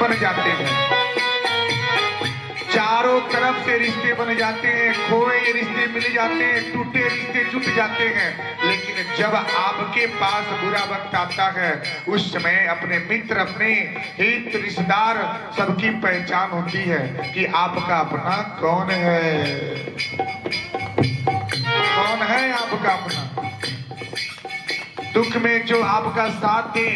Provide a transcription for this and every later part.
बन जाते हैं, चारों तरफ से रिश्ते बन जाते हैं, खोए रिश्ते मिल जाते हैं, टूटे रिश्ते जुट जाते हैं। लेकिन जब आपके पास बुरा वक्त आता है, उस समय अपने मित्र, अपने हित रिश्तेदार सबकी पहचान होती है कि आपका अपना कौन है, कौन है आपका अपना। दुख में जो आपका साथ दे,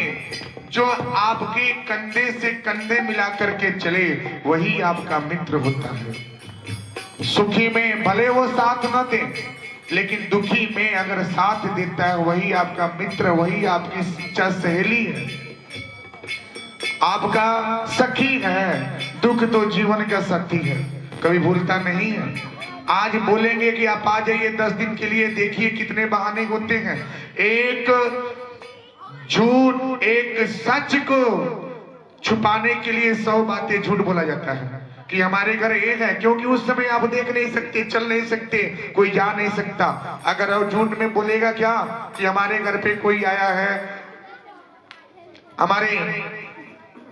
जो आपके कंधे से कंधे मिला करके चले, वही आपका मित्र होता है। सुखी में भले वो साथ न दे, लेकिन दुखी में अगर साथ देता है, वही आपका मित्र, वही आपकी सच्चा सहेली है, आपका सखी है। दुख तो जीवन का साथी है, कभी भूलता नहीं है। आज बोलेंगे कि आप आ जाइए 10 दिन के लिए, देखिए कितने बहाने होते हैं। एक झूठ, एक सच को छुपाने के लिए 100 बातें झूठ बोला जाता है कि हमारे घर एक है, क्योंकि उस समय आप देख नहीं सकते, चल नहीं सकते, कोई जा नहीं सकता। अगर वो झूठ में बोलेगा क्या कि हमारे घर पे कोई आया है, हमारे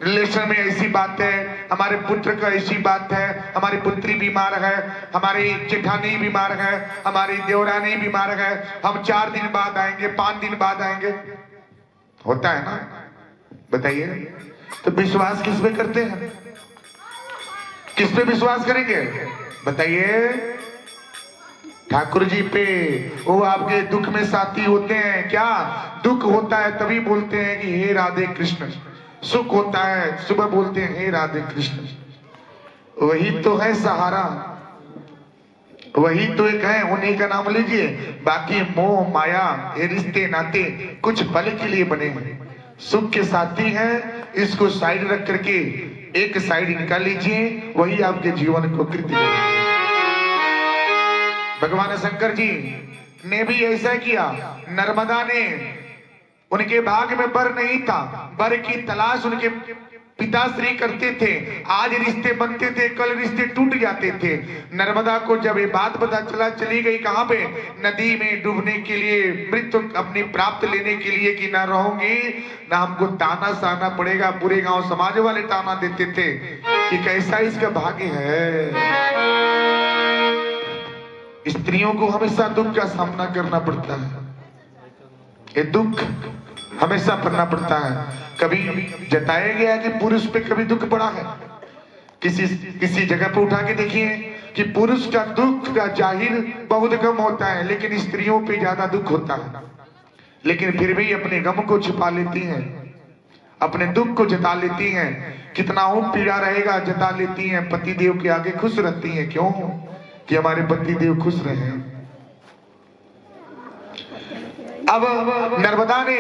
रिलेशन में ऐसी बात है, हमारे पुत्र का ऐसी बात है, हमारी पुत्री बीमार है, हमारी जेठानी बीमार है, हमारी देवरानी बीमार है, हम 4 दिन बाद आएंगे, 5 दिन बाद आएंगे, होता है ना? बताइए, तो विश्वास किस पे करते हैं? किस पे विश्वास करेंगे बताइए? ठाकुर जी पे। वो आपके दुख में साथी होते हैं क्या? दुख होता है तभी बोलते हैं कि हे राधे कृष्ण, सुख होता है सुबह बोलते हैं हे राधे कृष्ण। वही तो है सहारा, वही तो एक है, उन्हीं का नाम लीजिए। बाकी मोह माया, ये रिश्ते नाते कुछ पल के लिए बने हैं, सुख के साथी हैं, इसको साइड रख करके एक साइड निकाल लीजिए, वही आपके जीवन को कृत्य करेगा। भगवान शंकर जी ने भी ऐसा किया। नर्मदा ने, उनके भाग में बर नहीं था, बर की तलाश उनके पिताश्री करते थे। आज रिश्ते बनते थे, कल रिश्ते टूट जाते थे। नर्मदा को जब ये बात पता चला, चली गई कहां पे? नदी में डूबने के लिए, मृत्यु अपनी प्राप्त लेने के लिए कि ना रहूंगी ना हमको ताना सहना पड़ेगा। पूरे गांव समाज वाले ताना देते थे कि कैसा इसका भाग्य है। स्त्रियों को हमेशा दुख का सामना करना पड़ता है, ये दुख हमेशा पड़ना पड़ता है। कभी जताया गया है कि पुरुष पे कभी दुख पड़ा है? किसी जगह पे उठा के देखिए कि पुरुष का दुख का जाहिर बहुत कम होता है, लेकिन स्त्रियों पे ज्यादा दुख होता है। लेकिन फिर भी अपने गम को छिपा लेती हैं, अपने दुख को जता लेती हैं। कितना हो पीड़ा रहेगा, जता लेती हैं, पति देव के आगे खुश रहती हैं। क्यों? कि हमारे पति देव खुश रहे। अब नर्मदा ने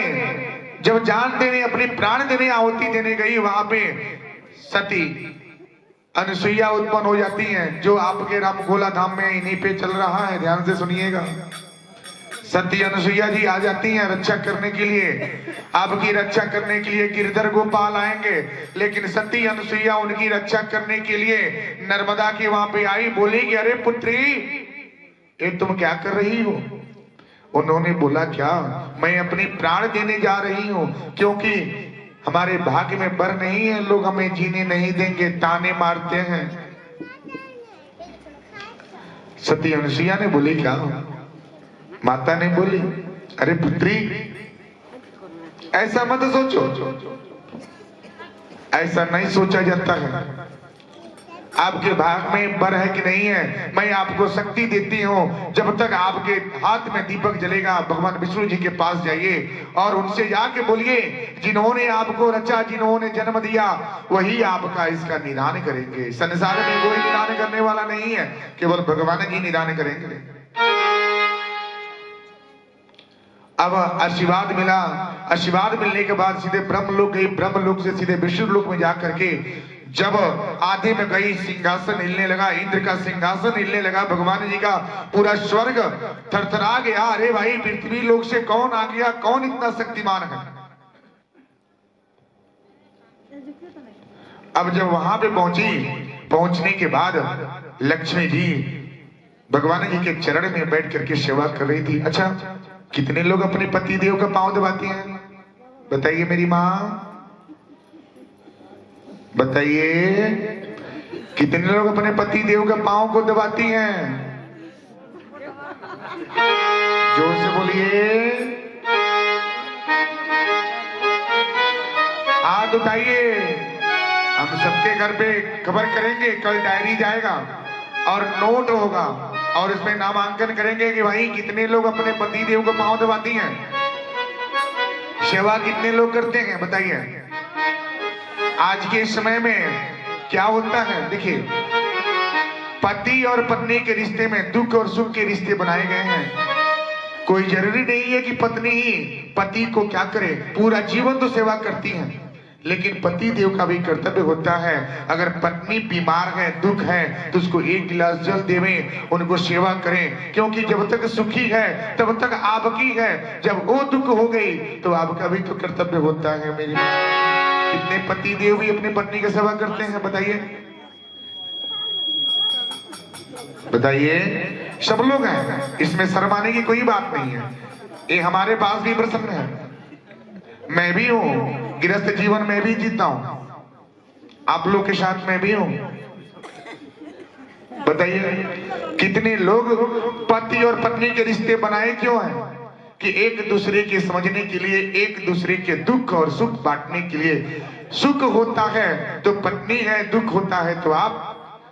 जब जान देने, अपनी प्राण देने, आहुति देने गई, वहां पे सती अनुसुईया उत्पन्न हो जाती हैं, जो आपके रामगोला धाम में इन्हीं पे चल रहा है। ध्यान से सुनिएगा। सती अनुसुईया जी आ जाती हैं रक्षा करने के लिए। आपकी रक्षा करने के लिए गिरधर गोपाल आएंगे, लेकिन सती अनुसुईया उनकी रक्षा करने के लिए नर्मदा के वहां पे आई। बोली कि अरे पुत्री, ये तुम क्या कर रही हो? उन्होंने बोला क्या? मैं अपनी प्राण देने जा रही हूं, क्योंकि हमारे भाग्य में बर नहीं है, लोग हमें जीने नहीं देंगे, ताने मारते हैं। सती अनुसुईया ने बोली क्या? माता ने बोली अरे पुत्री, ऐसा मत सोचो, ऐसा नहीं सोचा जाता है। आपके भाग में बर है कि नहीं है, मैं आपको शक्ति देती हूँ। जब तक आपके हाथ में दीपक जलेगा, भगवान विष्णु जी के पास जाइए और उनसे जाके बोलिए, जिन्होंने आपको रचा, जिन्होंने जन्म दिया, वही आपका इसका निदान करेंगे। संसार में कोई निदान करने वाला नहीं है, केवल भगवान जी निदान करेंगे। अब आशीर्वाद मिला। आशीर्वाद मिलने के बाद सीधे ब्रह्मलोक गई, ब्रह्मलोक से सीधे विष्णु लोक में जाकर के जब आधे में गई, सिंहासन हिलने लगा, इंद्र का सिंहासन हिलने लगा, भगवान जी का पूरा स्वर्ग थरथरा गया। अरे भाई, पृथ्वी लोक से कौन आ गया? कौन इतना शक्तिमान है? अब जब वहां पे पहुंची, पहुंचने के बाद लक्ष्मी जी भगवान जी के चरण में बैठ करके सेवा कर रही थी। अच्छा, कितने लोग अपने पति देव का पांव दबाती हैं? बताइए मेरी माँ, बताइए कितने लोग अपने पति देव के पांव को दबाती हैं? जोर से बोलिए, हाथ उठाइए। हम सबके घर पे खबर करेंगे, कल डायरी जाएगा और नोट होगा और इसमें नामांकन करेंगे कि भाई कितने लोग अपने पति देव को पांव दबाती हैं, सेवा कितने लोग करते हैं, बताइए। आज के समय में क्या होता है, देखिए पति और पत्नी के रिश्ते में दुख और सुख के रिश्ते बनाए गए हैं। कोई जरूरी नहीं है कि पत्नी ही पति को क्या करे, पूरा जीवन तो सेवा करती है, लेकिन पति देव का भी कर्तव्य होता है। अगर पत्नी बीमार है, दुख है, तो उसको एक गिलास जल देवें, उनको सेवा करें, क्योंकि जब तक सुखी है तब तक आपकी है, जब वो दुख हो गई तो आपका भी तो कर्तव्य होता है। मेरी कितने पति देव भी अपनी पत्नी की सेवा करते हैं, बताइए बताइए। सब लोग हैं, इसमें शर्माने की कोई बात नहीं है। ये हमारे पास भी प्रसंग है, मैं भी हूं, गृहस्थ जीवन में भी जीता हूं, आप लोग के साथ मैं भी हूं। बताइए कितने लोग पति और पत्नी के रिश्ते बनाए क्यों हैं? कि एक दूसरे के समझने के लिए, एक दूसरे के दुख और सुख बांटने के लिए। सुख होता है तो पत्नी है, दुख होता है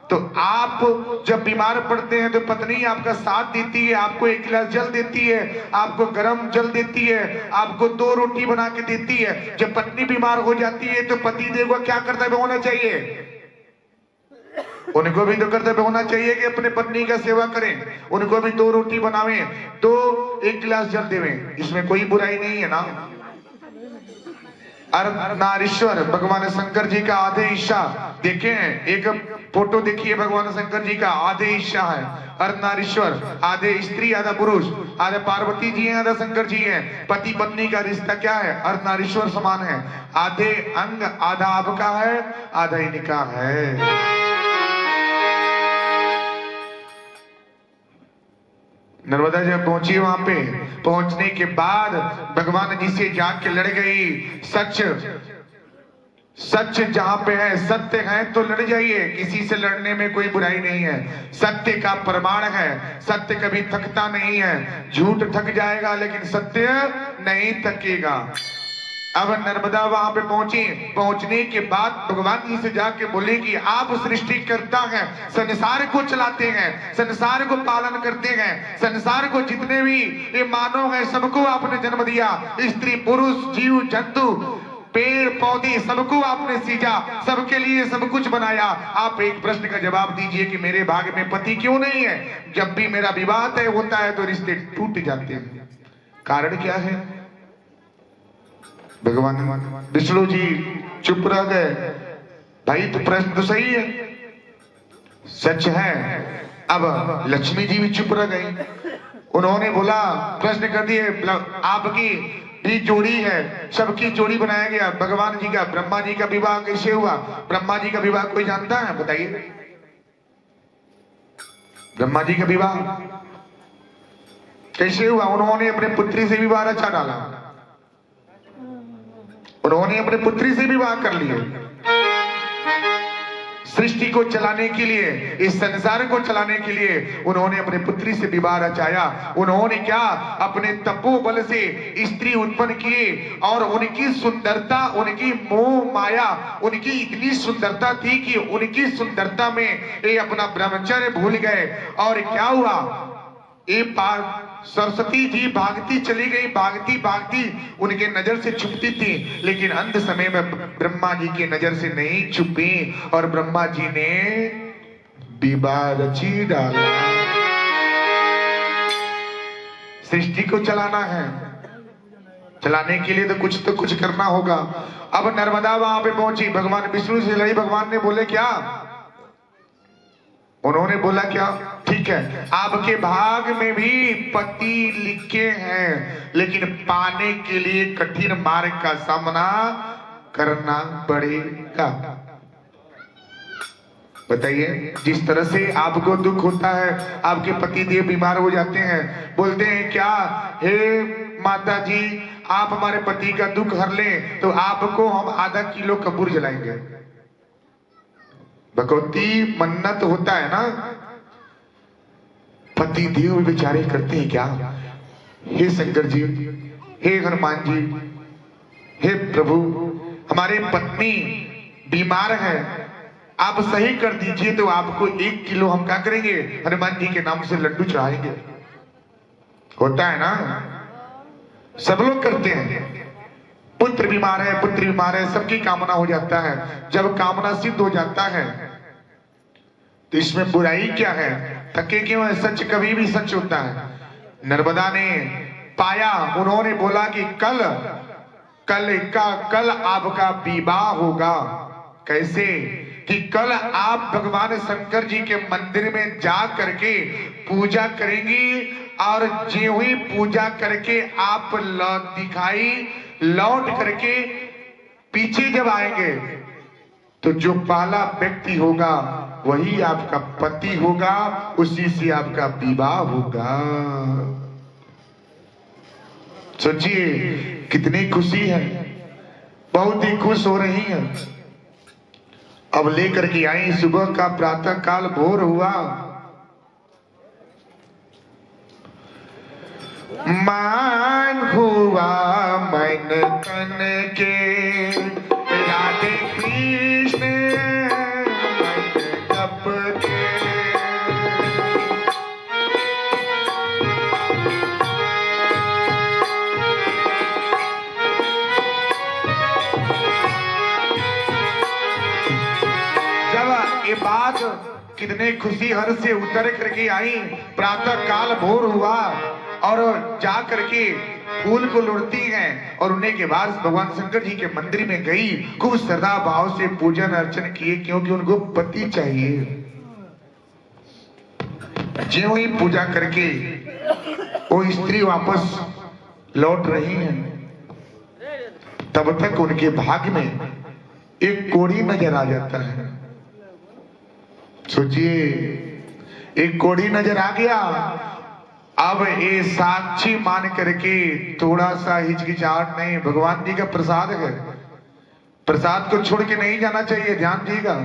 तो आप जब बीमार पड़ते हैं तो पत्नी आपका साथ देती है, आपको एक गिलास जल देती है, आपको गरम जल देती है, आपको 2 रोटी बना के देती है। जब पत्नी बीमार हो जाती है तो पति देव को क्या कर्तव्य होना चाहिए? उनको भी तो कर्तव्य होना चाहिए कि अपने पत्नी का सेवा करें, उनको भी 2 रोटी बनावें, तो 1 गिलास जल देवें, इसमें कोई बुराई नहीं है ना। अर्धनारीश्वर भगवान शंकर जी का आधे हिस्सा देखे हैं, एक फोटो देखिए, भगवान शंकर जी का आधे हिस्सा है अर्धनारीश्वर, आधे स्त्री आधा पुरुष, आधे पार्वती जी हैं आधा शंकर जी हैं। पति पत्नी का रिश्ता क्या है? अर्धनारीश्वर समान है, आधे अंग, आधा आपका है, आधा इनका है। नर्मदा जब पहुंची वहां पे, पहुंचने के बाद भगवान जी से जाके लड़ गई। सच जहां पे है, सत्य है तो लड़ जाइए, किसी से लड़ने में कोई बुराई नहीं है। सत्य का प्रमाण है, सत्य कभी थकता नहीं है। झूठ थक जाएगा लेकिन सत्य नहीं थकेगा। अब नर्मदा वहां पे पहुंची, पहुंचने के बाद भगवान जी से जाके बोले कि आप सृष्टि करता है, संसार को चलाते हैं, संसार को पालन करते हैं, संसार को जितने भी ये मानव है सबको आपने जन्म दिया, स्त्री पुरुष जीव जंतु पेड़ पौधे सबको आपने सींचा, सबके लिए सब कुछ बनाया। आप एक प्रश्न का जवाब दीजिए कि मेरे भाग्य में पति क्यों नहीं है? जब भी मेरा विवाह तय होता है तो रिश्ते टूट जाते हैं, कारण क्या है? भगवान विष्णु जी चुप रह गए। भाई तो प्रश्न तो सही है, सच है। अब लक्ष्मी जी भी चुप रह गई, उन्होंने बोला, प्रश्न कर दिए, आपकी भी जोड़ी है, सबकी जोड़ी बनाया गया। भगवान जी का ब्रह्मा जी का विवाह कैसे हुआ? ब्रह्मा जी का विवाह कोई जानता है? बताइए, ब्रह्मा जी का विवाह कैसे हुआ? उन्होंने अपने पुत्री से विवाह रचा डाला, उन्होंने अपने पुत्री से विवाह कर लिए। सृष्टि को चलाने के लिए, इस संसार को चलाने के लिए उन्होंने अपने पुत्री से विवाह रचाया। उन्होंने क्या, अपने तपोबल से स्त्री उत्पन्न किए और उनकी सुंदरता, उनकी मोह माया, उनकी इतनी सुंदरता थी कि उनकी सुंदरता में ये अपना ब्रह्मचर्य भूल गए। और क्या हुआ, एक बार सरस्वती जी भागती चली गई, भागती भागती उनके नजर से छुपती थी, लेकिन अंत समय में ब्रह्मा जी की नजर से नहीं छुपी और ब्रह्मा जी ने विवाह रची डाला। सृष्टि को चलाना है, चलाने के लिए तो कुछ करना होगा। अब नर्मदा वहां पे पहुंची, भगवान विष्णु से लड़ी। भगवान ने बोले क्या? उन्होंने बोला क्या? ठीक है, आपके भाग में भी पति लिखे हैं, लेकिन पाने के लिए कठिन मार्ग का सामना करना पड़ेगा। बताइए, जिस तरह से आपको दुख होता है, आपके पति देव बीमार हो जाते हैं, बोलते हैं क्या, हे माता जी आप हमारे पति का दुख हर लें तो आपको हम आधा किलो कपूर जलाएंगे। भगवती मन्नत होता है ना, पति देव बेचारे करते हैं क्या, हे शंकर जी, हे हनुमान जी, हे प्रभु, हमारे पत्नी बीमार है, आप सही कर दीजिए तो आपको 1 किलो हम क्या करेंगे, हनुमान जी के नाम से लड्डू चढ़ाएंगे। होता है ना, सब लोग करते हैं। पुत्र बीमार है, पुत्र बीमार है, सबकी कामना हो जाता है। जब कामना सिद्ध हो जाता है तो इसमें बुराई क्या है, थके क्यों है, सच कभी भी सच होता है। नर्मदा ने पाया, उन्होंने बोला कि कल आपका विवाह होगा। कैसे कि कल आप भगवान शंकर जी के मंदिर में जा करके पूजा करेंगी, और जो ही पूजा करके आप लौट करके पीछे जब आएंगे तो जो पहला व्यक्ति होगा वही आपका पति होगा, उसी से आपका विवाह होगा। सोचिए कितनी खुशी है, बहुत ही खुश हो रही है। अब लेकर के आई, सुबह का प्रातः काल भोर हुआ, मान हुआ मन तन के, राधे कृष्ण मन जप के। जब ये बात कितने खुशी हर से उतर करके आई, प्रातः काल भोर हुआ और जा करके फूल को लुढ़ती हैं, और उन्हें के बाद भगवान शंकर जी के मंदिर में गई, खूब श्रद्धा भाव से पूजन अर्चन किए, क्योंकि उनको पति चाहिए। ज्यों ही पूजा करके वो स्त्री वापस लौट रही हैं, तब तक उनके भाग्य में एक कोढ़ी नजर आ जाता है। सोचिए, एक कोढ़ी नजर आ गया। अब ये साक्षी मान करके थोड़ा सा हिचकिचाहट नहीं, भगवान जी का प्रसाद है, प्रसाद को छोड़ के नहीं जाना चाहिए। ध्यान दीजिएगा,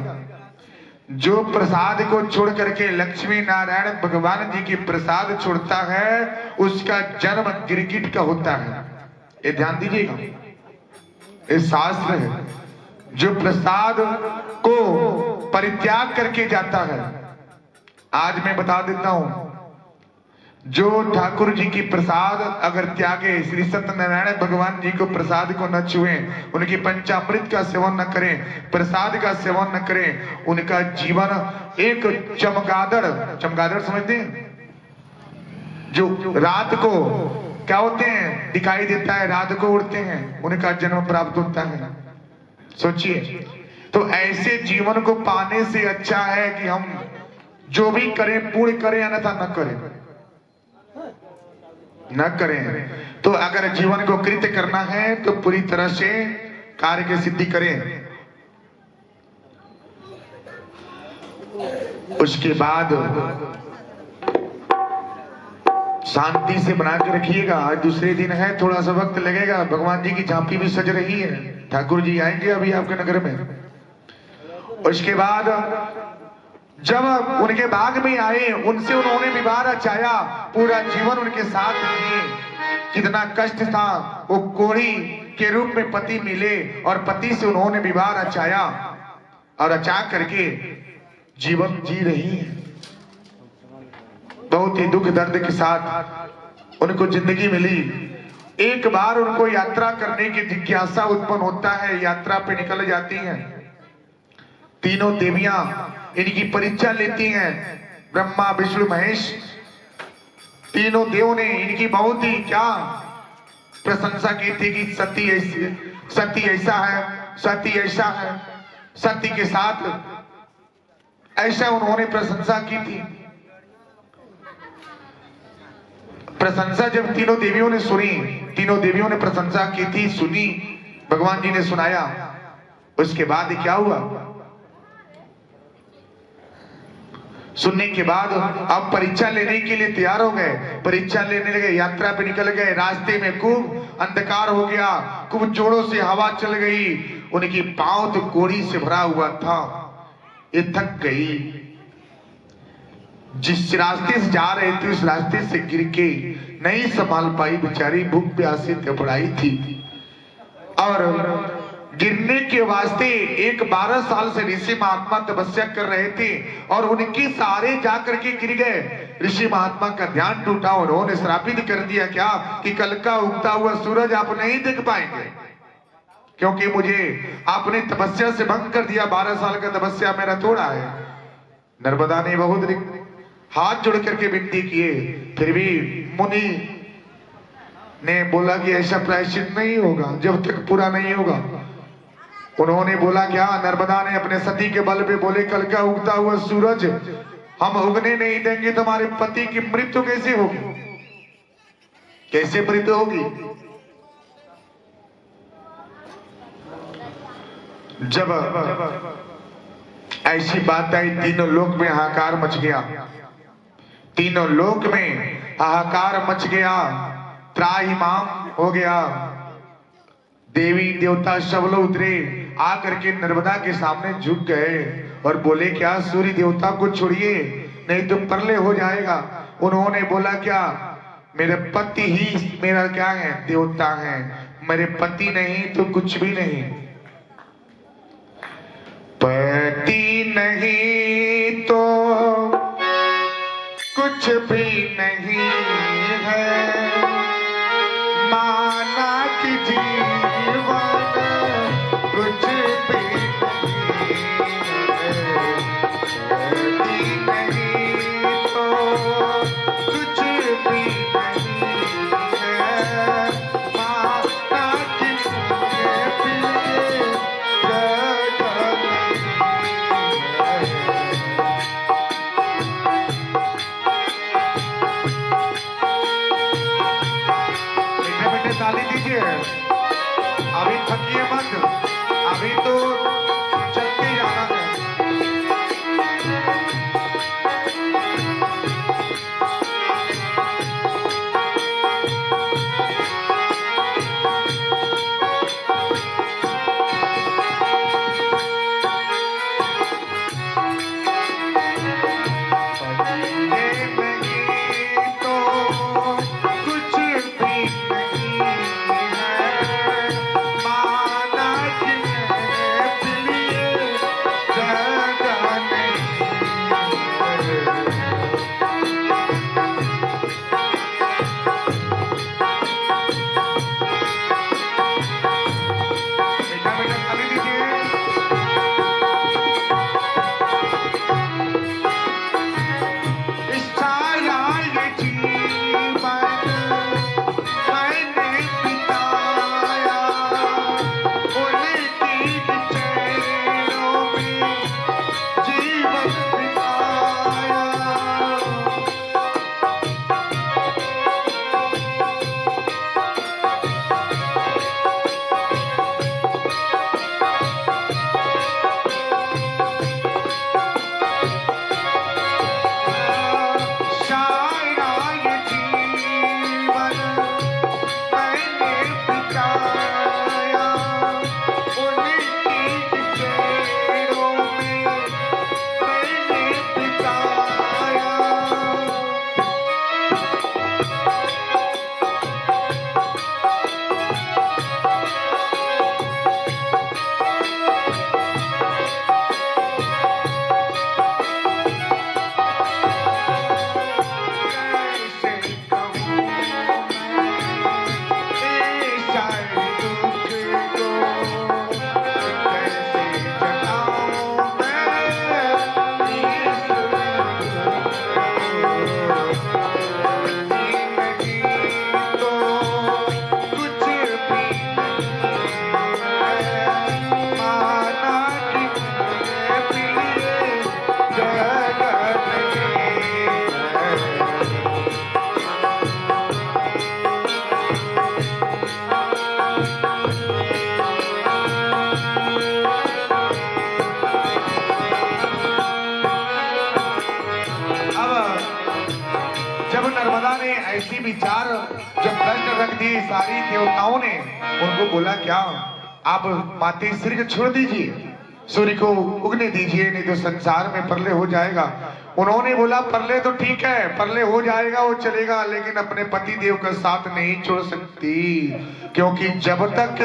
जो प्रसाद को छोड़ करके लक्ष्मी नारायण भगवान जी की प्रसाद छोड़ता है, उसका जन्म गिरगिट का होता है। ये ध्यान दीजिएगा, ये शास्त्र है। जो प्रसाद को परित्याग करके जाता है, आज मैं बता देता हूं, जो ठाकुर जी की प्रसाद अगर त्यागे, श्री सत्यनारायण भगवान जी को प्रसाद को न छुए, उनकी पंचामृत का सेवन न करें, प्रसाद का सेवन न करें, उनका जीवन एक चमगादड़ समझते हैं, जो रात को क्या होते हैं, दिखाई देता है, रात को उड़ते हैं, उनका जन्म प्राप्त होता है। सोचिए, तो ऐसे जीवन को पाने से अच्छा है कि हम जो भी करें पूर्ण करें, अन्यथा न करें। तो अगर जीवन को कृत्य करना है तो पूरी तरह से कार्य की सिद्धि करें। उसके बाद शांति से बना के रखिएगा। आज दूसरे दिन है, थोड़ा सा वक्त लगेगा। भगवान जी की झांकी भी सज रही है, ठाकुर जी आएंगे अभी आपके नगर में। उसके बाद जब उनके बाग में आए, उनसे उन्होंने विवाह रचाया, पूरा जीवन उनके साथ दिए। कितना कष्ट था, वो कोढ़ी के रूप में पति मिले और पति से उन्होंने विवाह रचाया, और रचा करके जीवन जी रही है। बहुत ही दुख दर्द के साथ उनको जिंदगी मिली। एक बार उनको यात्रा करने की जिज्ञासा उत्पन्न होता है, यात्रा पे निकल जाती हैं। तीनों देवियां इनकी परीक्षा लेती हैं, ब्रह्मा विष्णु महेश। तीनों देवों ने इनकी बहुत ही क्या प्रशंसा की थी कि सती ऐसा है, सती ऐसा है, सती के साथ ऐसा उन्होंने प्रशंसा की थी। प्रशंसा जब तीनों देवियों ने सुनी, तीनों देवियों ने प्रशंसा की थी, सुनी, भगवान जी ने सुनाया। उसके बाद क्या हुआ, सुनने के बाद अब परीक्षा लेने के लिए तैयार हो गए, परीक्षा लेने लगे, यात्रा पे निकल गए। रास्ते में खूब अंधकार हो गया, खूब जोरों से हवा चल गई। उनकी पांव तो कोढ़ी से भरा हुआ था, ये थक गई। जिस रास्ते से जा रहे थे उस रास्ते से गिर के नहीं संभाल पाई, बेचारी भूख प्यासे तड़पड़ाई थी। और गिरने के वास्ते एक 12 साल से ऋषि महात्मा तपस्या कर रहे थे और उनके सहारे जाकर के गिर गए। ऋषि महात्मा का ध्यान टूटा, उन्होंने श्रापित कर दिया क्या कि कल का उगता हुआ सूरज आप नहीं देख पाएंगे, क्योंकि मुझे आपने तपस्या से भंग कर दिया। 12 साल का तपस्या मेरा तोड़ा है। नर्मदा ने बहुत हाथ जोड़ करके विनती किए, फिर भी मुनि ने बोला कि ऐसा प्रायश्चित नहीं होगा जब तक पूरा नहीं होगा। उन्होंने बोला क्या, नर्मदा ने अपने सती के बल पे बोले कल का उगता हुआ सूरज हम उगने नहीं देंगे, तुम्हारे पति की मृत्यु कैसे होगी, कैसे मृत्यु होगी। जब ऐसी बात आई तीनों लोक में हाहाकार मच गया, तीनों लोक में हाहाकार मच गया, त्राहिमाम हो गया। देवी देवता सब लोग उतरे, आकर के नर्मदा के सामने झुक गए और बोले क्या सूर्य देवता को छोड़िए नहीं तो प्रलय हो जाएगा। उन्होंने बोला क्या, मेरे पति ही मेरा क्या है, देवता है, मेरे पति नहीं तो कुछ भी नहीं। पति नहीं तो कुछ भी नहीं है, माना कि जीवन कुछ भी नहीं है। नहीं तो कुछ भी नहीं है, माना कि ताली दीजिए। अभी थकिए मत, अभी तो चलते जाना है। ऐसी विचार जब प्रश्न रख दिए सारी देवताओं ने, उनको बोला क्या आप माते सिर को छोड़ दीजिए, सूर्य को उगने दीजिए, नहीं तो संसार में प्रलय हो जाएगा। उन्होंने बोला प्रलय तो ठीक है, प्रलय हो जाएगा वो चलेगा, लेकिन अपने पति देव का साथ नहीं छोड़ सकती, क्योंकि जब तक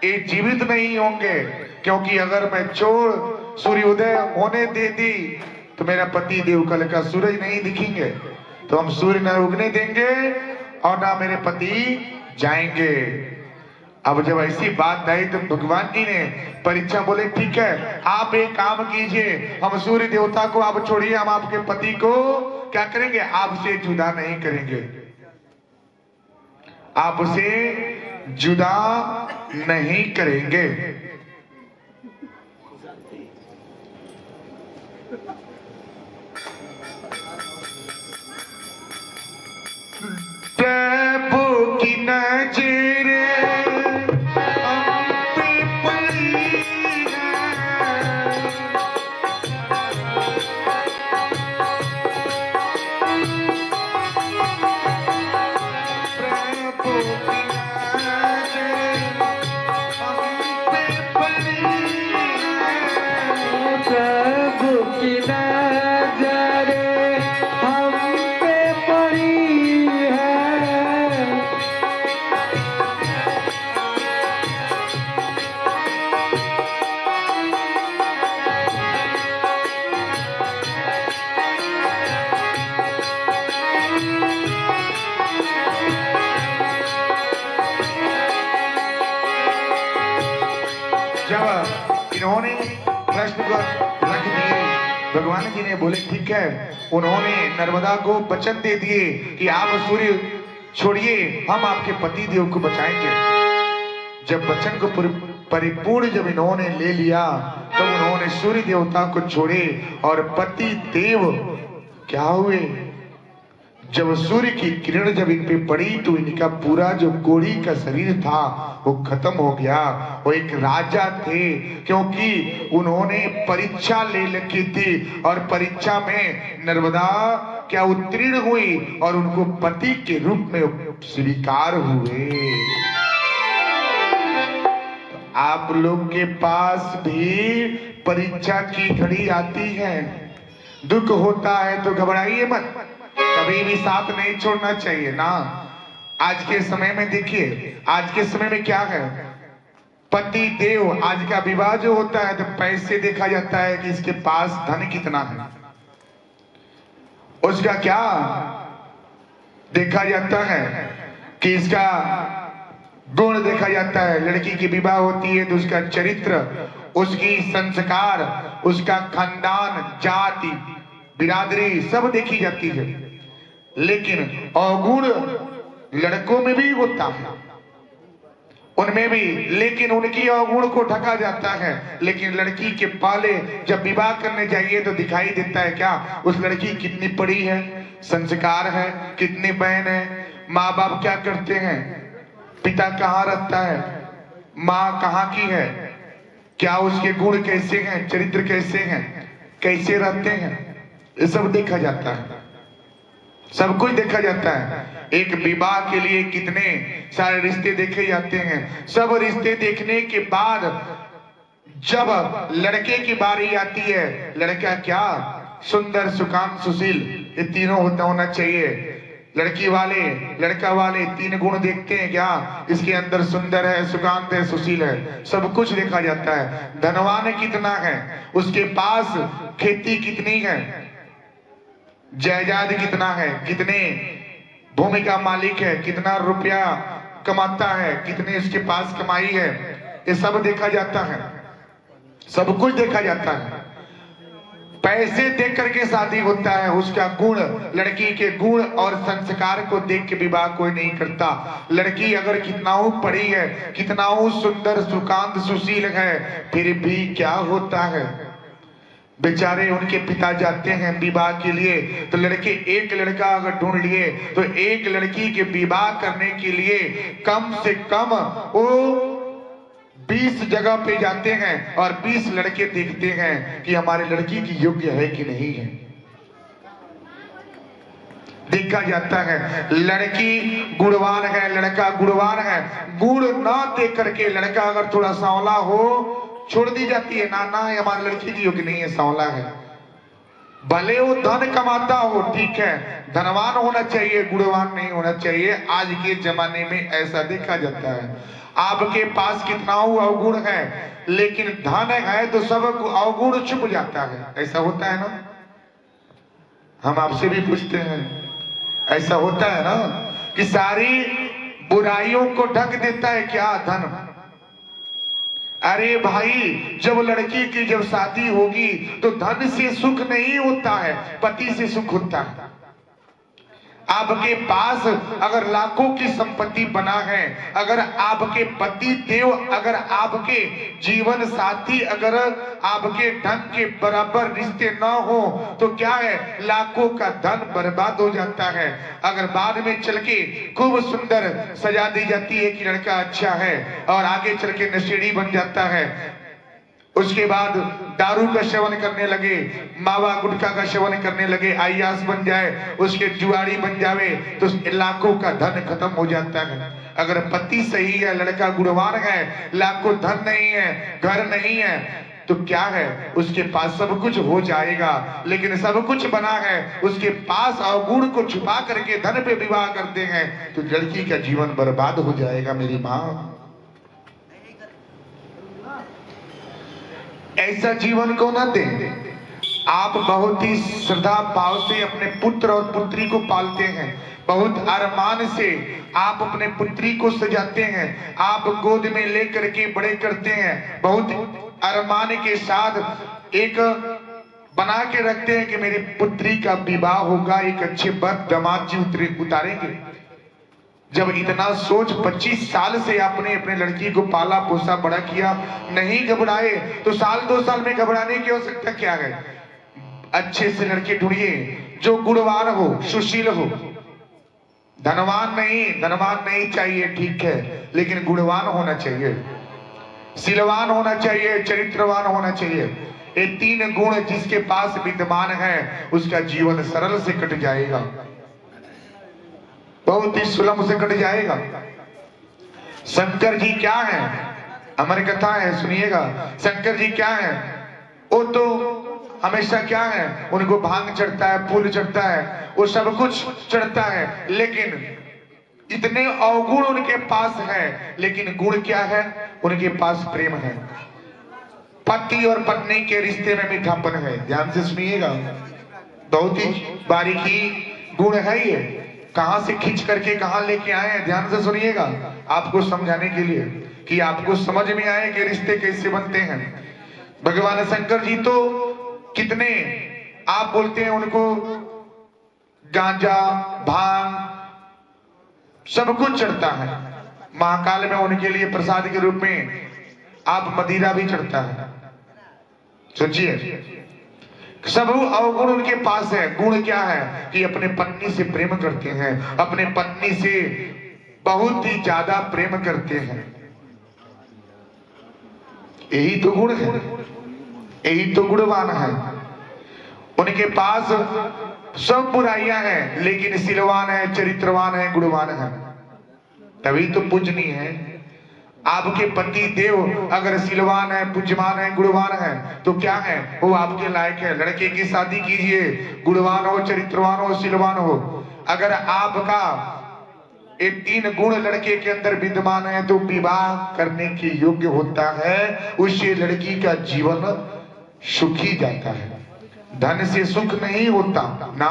ये जीवित नहीं होंगे, क्योंकि अगर मैं छोड़ सूर्योदय होने दे दी तो मेरा पति देव कल का सूरज नहीं दिखेंगे, तो हम सूर्य न उगने देंगे और ना मेरे पति जाएंगे। अब जब ऐसी बात आई तो भगवान जी ने परीक्षा बोले ठीक है, आप एक काम कीजिए, हम सूर्य देवता को आप छोड़िए, हम आपके पति को क्या करेंगे, आपसे जुदा नहीं करेंगे, आपसे जुदा नहीं करेंगे। प्रभु की नजर इन्होंने प्रश्न को रख दिए, भगवान जी ने बोले ठीक है, उन्होंने नर्मदा को वचन दे दिए कि आप सूर्य छोड़िए, हम आपके पति देव को बचाएंगे। जब वचन को परिपूर्ण जब इन्होंने ले लिया तब तो उन्होंने सूर्य देवता को छोड़े और पति देव क्या हुए, जब सूर्य की किरण जब इन पे पड़ी तो इनका पूरा जो कोढ़ी का शरीर था वो खत्म हो गया। वो एक राजा थे, क्योंकि उन्होंने परीक्षा ले रखी थी और परीक्षा में नर्मदा क्या उत्तीर्ण हुई और उनको पति के रूप में स्वीकार हुए। तो आप लोग के पास भी परीक्षा की घड़ी आती है, दुख होता है तो घबराइए मत, कभी भी साथ नहीं छोड़ना चाहिए ना। आज के समय में देखिए, आज के समय में क्या है, पति देव, आज का विवाह जो होता है तो पैसे देखा जाता है कि इसके पास धन कितना है, उसका क्या देखा जाता है कि इसका गुण देखा जाता है। लड़की की विवाह होती है तो उसका चरित्र, उसकी संस्कार, उसका खानदान, जाति, बिरादरी सब देखी जाती है। लेकिन अवगुण लड़कों में भी होता है, उनमें भी, लेकिन उनकी अवगुण को ढका जाता है। लेकिन लड़की के पहले जब विवाह करने जाइए तो दिखाई देता है क्या, उस लड़की कितनी पढ़ी है, संस्कार है, कितनी बहन है, माँ बाप क्या करते हैं, पिता कहाँ रहता है, माँ कहाँ की है, क्या उसके गुण कैसे हैं, चरित्र कैसे हैं, कैसे रहते हैं, ये सब देखा जाता है, सब कुछ देखा जाता है। एक विवाह के लिए कितने सारे रिश्ते देखे जाते हैं। सब रिश्ते देखने के बाद जब लड़के की बारी आती है, लड़का क्या सुंदर, सुकाम, सुशील, ये तीनों होना चाहिए। लड़की वाले, लड़का वाले तीन गुण देखते हैं क्या, इसके अंदर सुंदर है, सुकांत है, सुशील है, सब कुछ देखा जाता है। धनवान कितना है, उसके पास खेती कितनी है, जायदाद कितना है, कितने भूमि का मालिक है, कितना रुपया कमाता है, कितने इसके पास कमाई है, ये सब देखा जाता है, सब कुछ देखा जाता है। पैसे देख करके शादी होता है, उसका गुण, लड़की के गुण और संस्कार को देख के विवाह कोई नहीं करता। लड़की अगर कितना हो पढ़ी है, कितना हो सुंदर, सुकांत, सुशील है, फिर भी क्या होता है, बेचारे उनके पिता जाते हैं विवाह के लिए तो लड़के, एक लड़का अगर ढूंढ लिए तो एक लड़की के विवाह करने के लिए कम से कम वो 20 जगह पे जाते हैं और 20 लड़के देखते हैं कि हमारे लड़की की योग्य है कि नहीं है, देखा जाता है। लड़की गुणवान है, लड़का गुणवान है, गुण ना देख करके लड़का अगर थोड़ा सांवला हो छोड़ दी जाती है, ना ना ये हमारी लड़की की योग्य नहीं है, सांवला है। भले वो धन कमाता हो, ठीक है, धनवान होना चाहिए, गुणवान नहीं होना चाहिए। आज के जमाने में ऐसा देखा जाता है, आपके पास कितना हो अवगुण है, लेकिन धन है तो सब अवगुण छुप जाता है। ऐसा होता है ना? हम आपसे भी पूछते हैं, ऐसा होता है ना कि सारी बुराइयों को ढक देता है क्या? धन। अरे भाई, जब लड़की की जब शादी होगी तो धन से सुख नहीं होता है, पति से सुख होता है। आपके पास अगर लाखों की संपत्ति बना है, अगर आपके पति देव, अगर आपके जीवन साथी अगर आपके ढंग के बराबर रिश्ते ना हो तो क्या है, लाखों का धन बर्बाद हो जाता है। अगर बाद में चल के खूब सुंदर सजा दी जाती है कि लड़का अच्छा है, और आगे चल के नशेड़ी बन जाता है, उसके बाद दारू का सेवन करने लगे, मावा गुटखा का सेवन करने लगे, आयास बन जाए, उसके जुआरी बन जावे, तो लाखों का धन खत्म हो जाता है। अगर पति सही है, लड़का गुणवान है, लाखों धन नहीं है, घर नहीं है, तो क्या है, उसके पास सब कुछ हो जाएगा। लेकिन सब कुछ बना है, उसके पास अवगुण को छुपा करके धन पे विवाह करते हैं, तो लड़की का जीवन बर्बाद हो जाएगा। मेरी माँ, ऐसा जीवन को न दें। आप बहुत ही श्रद्धा भाव से अपने पुत्र और पुत्री को पालते हैं, बहुत अरमान से आप अपने पुत्री को सजाते हैं, आप गोद में लेकर के बड़े करते हैं, बहुत अरमान के साथ एक बना के रखते हैं कि मेरी पुत्री का विवाह होगा, एक अच्छे बर दामाद जी उतारेंगे। जब इतना सोच 25 साल से आपने अपने लड़की को पाला पोसा बड़ा किया, नहीं घबराए तो साल 2 साल में घबराने की आवश्यकता क्या है? अच्छे से लड़के ढूंढिए जो गुणवान हो, सुशील हो, धनवान नहीं चाहिए, ठीक है, लेकिन गुणवान होना चाहिए, शीलवान होना चाहिए, चरित्रवान होना चाहिए। ये 3 गुण जिसके पास विद्यमान है, उसका जीवन सरल से कट जाएगा, बहुत ही सुलभ से कट जाएगा। शंकर जी क्या है, हमारी कथा है, सुनिएगा। शंकर जी क्या है, वो तो हमेशा क्या है, उनको भांग चढ़ता है, फूल चढ़ता है, वो सब कुछ चढ़ता है, लेकिन इतने अवगुण उनके पास है, लेकिन गुण क्या है, उनके पास प्रेम है। पति और पत्नी के रिश्ते में मीठापन है। ध्यान से सुनिएगा, बहुत ही बारीकी गुण है ये, कहां से खींच करके कहां लेके आए हैं। ध्यान से सुनिएगा, आपको समझाने के लिए कि आपको समझ में आए कि रिश्ते कैसे बनते हैं। भगवान शंकर जी तो कितने, आप बोलते हैं उनको गांजा भांग सब कुछ चढ़ता है, महाकाल में उनके लिए प्रसाद के रूप में आप मदिरा भी चढ़ता है। सोचिए, सब अवगुण उनके पास है। गुण क्या है कि अपने पत्नी से प्रेम करते हैं, अपने पत्नी से बहुत ही ज्यादा प्रेम करते हैं, यही तो गुण है, यही तो गुणवान है। उनके पास सब बुराइयां हैं, लेकिन शीलवान है, चरित्रवान है, गुणवान है, तभी तो पूजनीय है। आपके पति देव अगर शीलवान है, पूज्यमान है, गुणवान है, तो क्या है, वो आपके लायक है। लड़के की शादी कीजिए, गुणवान हो, चरित्रवान हो, शीलवान हो। अगर आपका ये 3 गुण लड़के के अंदर विद्यमान है तो विवाह करने के योग्य होता है, उससे लड़की का जीवन सुखी जाता है। धन से सुख नहीं होता ना,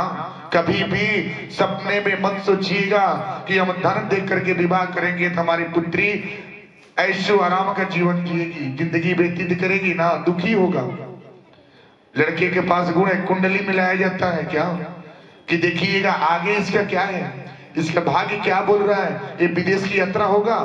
कभी भी सपने में मत सोचिएगा कि हम धन देख करके विवाह करेंगे तो हमारी पुत्री ऐशो आराम का जीवन जिएगी, जिंदगी व्यतीत करेगी ना, दुखी होगा। लड़के के पास गुण है, कुंडली मिलाया जाता है क्या कि देखिएगा आगे इसका क्या है, इसका भाग्य क्या बोल रहा है, ये विदेश की यात्रा होगा,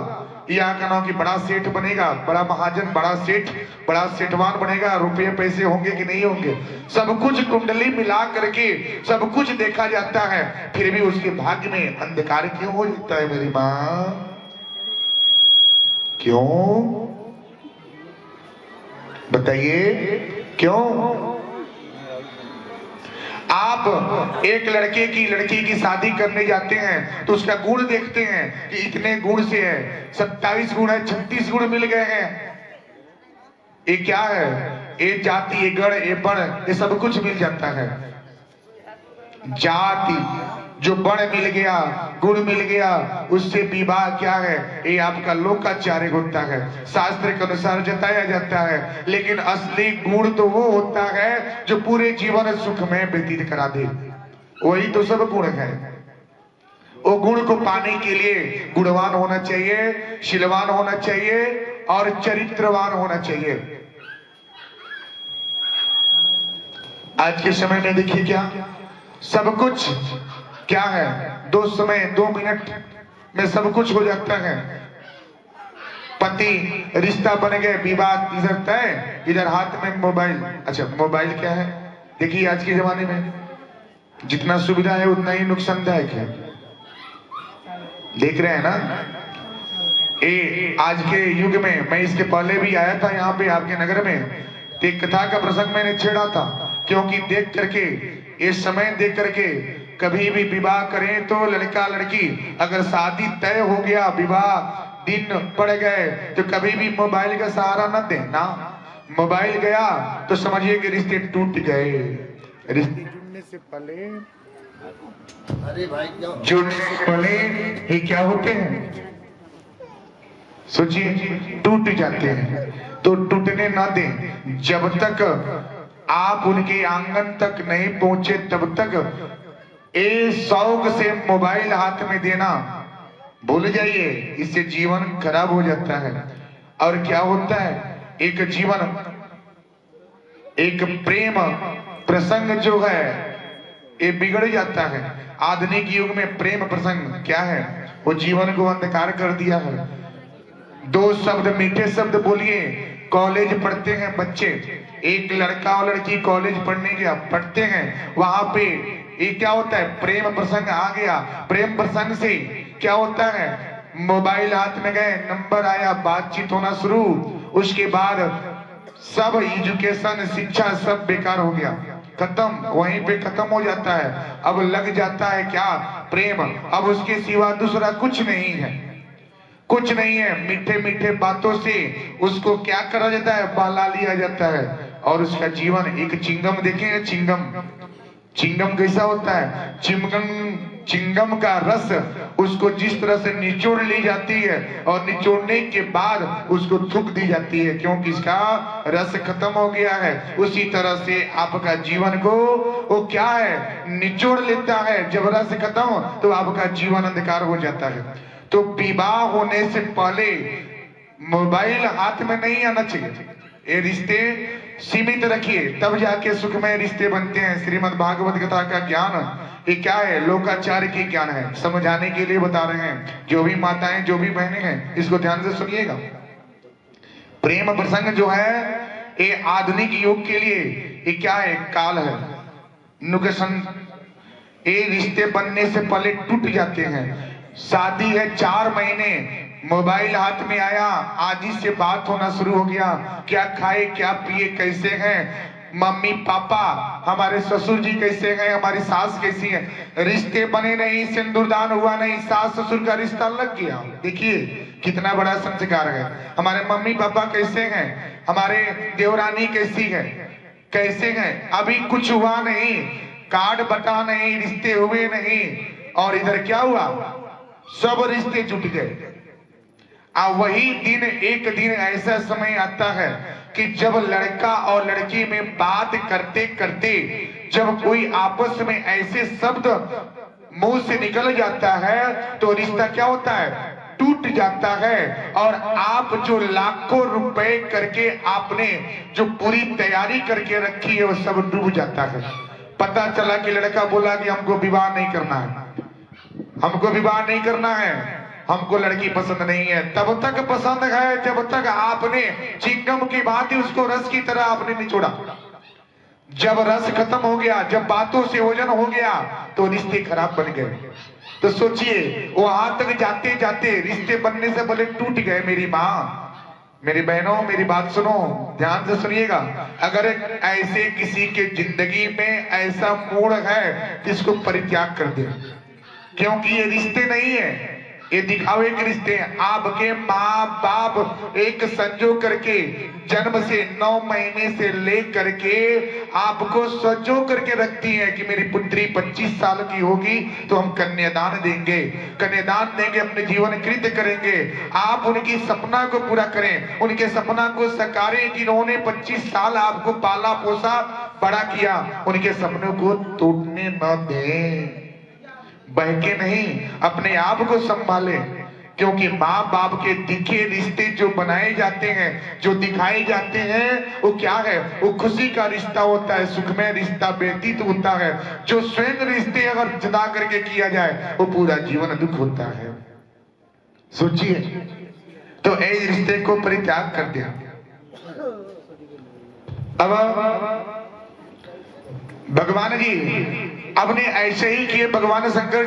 यहाँ का नाम कि बड़ा सेठ बनेगा, बड़ा महाजन, बड़ा सेठ, बड़ा सेठवान बनेगा, रुपये पैसे होंगे कि नहीं होंगे, सब कुछ कुंडली मिला करके सब कुछ देखा जाता है। फिर भी उसके भाग्य में अंधकार क्यों हो जाता है मेरी माँ? क्यों बताइए, क्यों? आप एक लड़की की शादी करने जाते हैं तो उसका गुण देखते हैं कि इतने गुण से है, 27 गुण है, 36 गुण मिल गए हैं, ये क्या है, ये जाति, ये गण, ये बण, ये सब कुछ मिल जाता है। जाति जो बण मिल गया, गुण मिल गया, उससे विवाह क्या है, ये आपका लोकाचार्य होता है, शास्त्र के अनुसार जताया जाता है। लेकिन असली गुण तो वो होता है जो पूरे जीवन सुखमय व्यतीत करा दे, वही तो सब गुण है। वो गुण को पाने के लिए गुणवान होना चाहिए, शीलवान होना चाहिए और चरित्रवान होना चाहिए। आज के समय में देखिए क्या सब कुछ क्या है, 2 समय 2 मिनट में सब कुछ हो जाता है। पति रिश्ता बन गए, विवाह इधर तय, इधर हाथ में मोबाइल। अच्छा मोबाइल क्या है, देखिए आज के जमाने में जितना सुविधा है उतना ही नुकसानदायक है, देख रहे हैं ना। ये आज के युग में, मैं इसके पहले भी आया था यहाँ पे आपके नगर में, तो एक कथा का प्रसंग मैंने छेड़ा था, क्योंकि देख करके, ये समय देख करके कभी भी विवाह करें तो लड़का लड़की अगर शादी तय हो गया, विवाह दिन पड़ गए, तो कभी भी मोबाइल का सहारा न देना। मोबाइल गया तो समझिए कि रिश्ते टूट गए। रिश्ते जुड़ने से पहले, अरे भाई जुड़ने से पहले ये क्या होते हैं, सोचिए टूट जाते हैं। तो टूटने ना दें, जब तक आप उनके आंगन तक नहीं पहुंचे तब तक ए शौक से मोबाइल हाथ में देना भूल जाइए, इससे जीवन खराब हो जाता है। और क्या होता है, एक जीवन, एक प्रेम प्रसंग जो है ये बिगड़ जाता है। आधुनिक युग में प्रेम प्रसंग क्या है, वो जीवन को अंधकार कर दिया है। 2 शब्द, मीठे शब्द बोलिए। कॉलेज पढ़ते हैं बच्चे, एक लड़का और लड़की कॉलेज पढ़ने गया, पढ़ते हैं, वहां पे ये क्या होता है, प्रेम प्रसंग आ गया। प्रेम प्रसंग से क्या होता है, मोबाइल हाथ में गए, नंबर आया, बातचीत होना शुरू, उसके बाद सब एजुकेशन, शिक्षा सब बेकार हो गया, खत्म, वहीं पे खत्म हो जाता है। अब लग जाता है क्या, प्रेम। अब उसके सिवा दूसरा कुछ नहीं है, कुछ नहीं है। मीठे मीठे बातों से उसको क्या करा जाता है, बहला लिया जाता है, और उसका जीवन एक चिंगम देखेंगे, चिंगम, चिंगम कैसा होता है, चिंगम का रस उसको जिस तरह से निचोड़ ली जाती है और निचोड़ने के बाद उसको थूक दी जाती है, क्योंकि इसका रस खत्म हो गया है। उसी तरह से आपका जीवन को वो क्या है, निचोड़ लेता है। जब रस खत्म तो आपका जीवन अंधकार हो जाता है। तो विवाह होने से पहले मोबाइल हाथ में नहीं आना चाहिए। ये रिश्ते सीमित रखिए, तब जाके सुखमय रिश्ते बनते हैं। श्रीमद् भागवत गीता का ज्ञान ये क्या है, लोकाचार्य की ज्ञान है, समझाने के लिए बता रहे हैं। जो भी माताएं, जो भी बहनें हैं, इसको ध्यान से सुनिएगा। प्रेम प्रसंग जो है ये आधुनिक युग के लिए ये क्या है, काल है, नुकसान। ये रिश्ते बनने से पहले टूट जाते हैं। शादी है, 4 महीने मोबाइल हाथ में आया, आज ही से बात होना शुरू हो गया, क्या खाए क्या पिए, कैसे हैं मम्मी पापा, हमारे ससुर जी कैसे हैं, हमारी सास कैसी है। रिश्ते बने नहीं, सिंदूरदान हुआ नहीं, सास ससुर का रिश्ता लग गया। देखिए कितना बड़ा संस्कार है। हमारे मम्मी पापा कैसे हैं, हमारे देवरानी कैसी है, कैसे हैं, अभी कुछ हुआ नहीं, कार्ड बटा नहीं, रिश्ते हुए नहीं, और इधर क्या हुआ, सब रिश्ते जुट गए। वही दिन, एक दिन ऐसा समय आता है कि जब लड़का और लड़की में बात करते करते जब कोई आपस में ऐसे शब्द मुंह से निकल जाता है तो रिश्ता क्या होता है, टूट जाता है। और आप जो लाखों रुपए करके आपने जो पूरी तैयारी करके रखी है वो सब डूब जाता है। पता चला कि लड़का बोला कि हमको विवाह नहीं करना है, हमको विवाह नहीं करना है, हमको लड़की पसंद नहीं है। तब तक पसंद है जब तक आपने चिंगम की बात ही उसको रस की तरह आपने निचोड़ा। जब रस खत्म हो गया, जब बातों से ओजन हो गया तो रिश्ते खराब बन गए। तो सोचिए वहां तक जाते जाते रिश्ते बनने से पहले टूट गए। मेरी माँ, मेरी बहनों, मेरी बात सुनो, ध्यान से सुनिएगा। अगर ऐसे किसी के जिंदगी में ऐसा मोड़ है तो इसको परित्याग कर दे, क्योंकि ये रिश्ते नहीं है, ये दिखावे के रिश्ते हैं। आपके माँ बाप एक संजो करके जन्म से 9 महीने से ले करके आपको सजो करके रखती है कि मेरी पुत्री 25 साल की होगी तो हम कन्यादान देंगे, कन्यादान देंगे, अपने जीवन कृत करेंगे। आप उनकी सपना को पूरा करें, उनके सपना को सकारें जिन्होंने 25 साल आपको पाला पोसा बड़ा किया, उनके सपनों को टूटने न दें, बहके नहीं, अपने आप को संभाले। क्योंकि माँ बाप के दिखे रिश्ते जो बनाए जाते हैं, जो दिखाए जाते हैं, वो क्या है? वो खुशी का रिश्ता होता है, सुखमय रिश्ता व्यतीत होता है। जो स्वयं रिश्ते अगर जुदा करके किया जाए वो पूरा जीवन दुख होता है। सोचिए, तो ऐसे रिश्ते को परित्याग कर दिया। अब भगवान जी अपने ऐसे ही किए, भगवान शंकर